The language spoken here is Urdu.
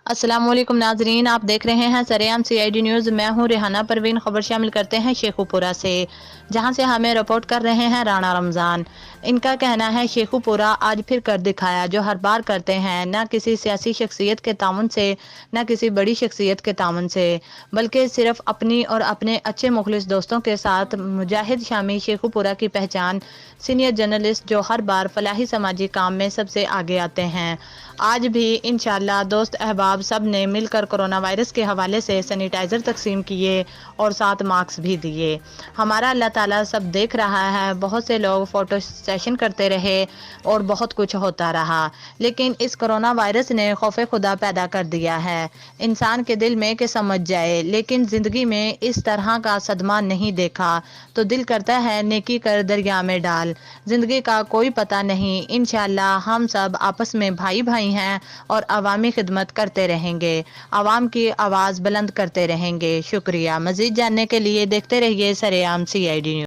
السلام علیکم ناظرین، آپ دیکھ رہے ہیں سرعام CID نیوز۔ میں ہوں ریحانہ پروین۔ خبر شامل کرتے ہیں شیخوپورہ سے، جہاں سے ہمیں رپورٹ کر رہے ہیں رانا رمضان۔ ان کا کہنا ہے شیخوپورہ آج پھر کر دکھایا جو ہر بار کرتے ہیں، نہ کسی سیاسی شخصیت کے تعاون سے، نہ کسی بڑی شخصیت کے تعاون سے، بلکہ صرف اپنی اور اپنے اچھے مخلص دوستوں کے ساتھ۔ مجاہد شامی شیخوپورہ کی پہچان، سینئر جرنلسٹ جو ہر بار فلاحی سماجی کام میں سب سے آگے آتے ہیں۔ آج بھی انشاءاللہ دوست احباب سب نے مل کر کرونا وائرس کے حوالے سے سینیٹائزر تقسیم کیے اور ساتھ ماسک بھی دیے۔ ہمارا اللہ تعالیٰ سب دیکھ رہا ہے۔ بہت سے لوگ فوٹو سیشن کرتے رہے اور بہت کچھ ہوتا رہا، لیکن اس کرونا وائرس نے خوف خدا پیدا کر دیا ہے انسان کے دل میں کہ سمجھ جائے، لیکن زندگی میں اس طرح کا صدمہ نہیں دیکھا تو دل کرتا ہے نیکی کر دریا میں ڈال۔ زندگی کا کوئی پتہ نہیں۔ انشاءاللہ ہم سب آپس میں بھائی بھائی ہیں اور عوامی خدمت کرتے رہیں گے، عوام کی آواز بلند کرتے رہیں گے۔ شکریہ۔ مزید جاننے کے لیے دیکھتے رہیے سرعام CID نیوز۔